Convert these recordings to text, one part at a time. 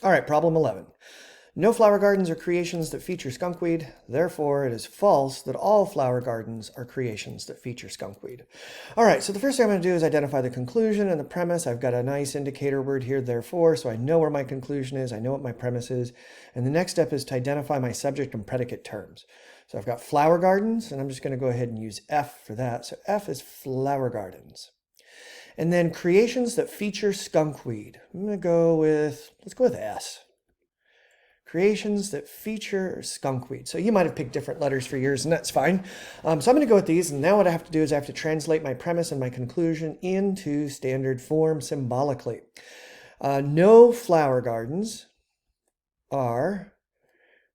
All right, problem 11. No flower gardens are creations that feature skunkweed. Therefore, it is false that all flower gardens are creations that feature skunkweed. All right, so the first thing I'm going to do is identify the conclusion and the premise. I've got a nice indicator word here, therefore, so I know where my conclusion is. I know what my premise is. And the next step is to identify my subject and predicate terms. So I've got flower gardens, and I'm just going to go ahead and use F for that. So F is flower gardens. And then creations that feature skunkweed. I'm going to go with, let's go with S. Creations that feature skunkweed. So you might have picked different letters for yours, and that's fine. So I'm going to go with these, and now what I have to do is I have to translate my premise and my conclusion into standard form symbolically. No flower gardens are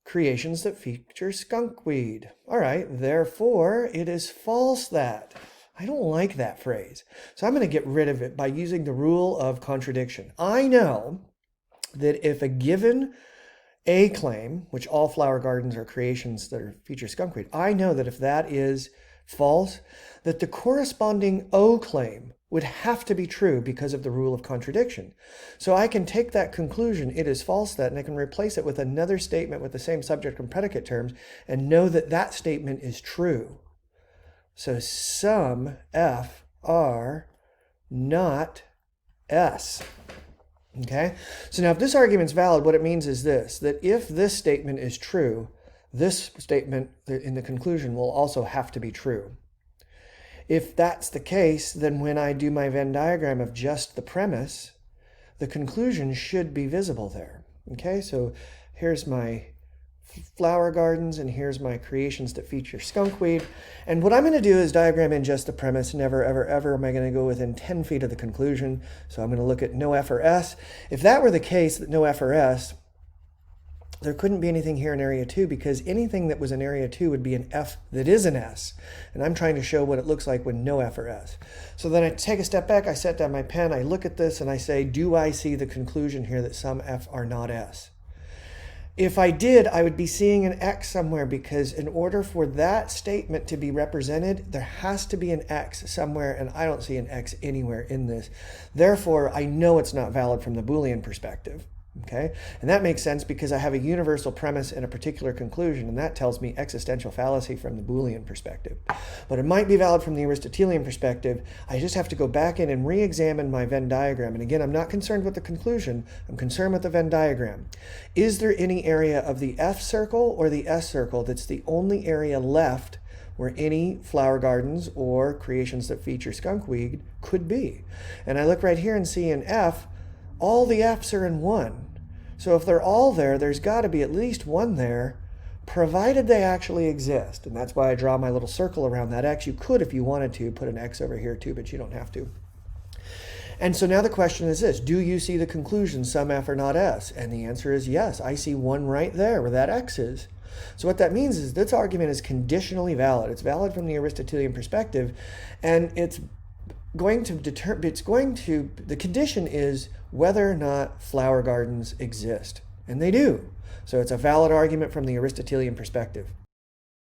creations that feature skunkweed. All right, therefore, it is false that. I don't like that phrase. So I'm going to get rid of it by using the rule of contradiction. I know that if a given A claim, which all flower gardens are creations that feature skunkweed, I know that if that is false, that the corresponding O claim would have to be true because of the rule of contradiction. So I can take that conclusion, it is false that, and I can replace it with another statement with the same subject and predicate terms and know that that statement is true. So some F are not S. Okay, so now if this argument's valid, what it means is this, that if this statement is true, this statement in the conclusion will also have to be true. If that's the case, then when I do my Venn diagram of just the premise, the conclusion should be visible there. Okay, so here's my flower gardens, and here's my creations that feature skunkweed. And what I'm going to do is diagram in just the premise. Never, ever, ever am I going to go within 10 feet of the conclusion. So I'm going to look at no F or S. If that were the case, that no F or S, there couldn't be anything here in area 2 because anything that was in area 2 would be an F that is an S. And I'm trying to show what it looks like with no F or S. So then I take a step back, I set down my pen, I look at this, and I say, do I see the conclusion here that some F are not S? If I did, I would be seeing an X somewhere because in order for that statement to be represented, there has to be an X somewhere, and I don't see an X anywhere in this. Therefore, I know it's not valid from the Boolean perspective. Okay, and that makes sense because I have a universal premise and a particular conclusion, and that tells me existential fallacy from the Boolean perspective. But it might be valid from the Aristotelian perspective. I just have to go back in and re-examine my Venn diagram. And again, I'm not concerned with the conclusion. I'm concerned with the Venn diagram. Is there any area of the F circle or the S circle that's the only area left where any flower gardens or creations that feature skunkweed could be? And I look right here and see in F, all the F's are in 1. So if they're all there, there's got to be at least one there, provided they actually exist. And that's why I draw my little circle around that X. You could, if you wanted to, put an X over here too, but you don't have to. And so now the question is this, do you see the conclusion some F are not S? And the answer is yes. I see one right there where that X is. So what that means is this argument is conditionally valid. It's valid from the Aristotelian perspective, and the condition is whether or not flower gardens exist. And they do. So it's a valid argument from the Aristotelian perspective.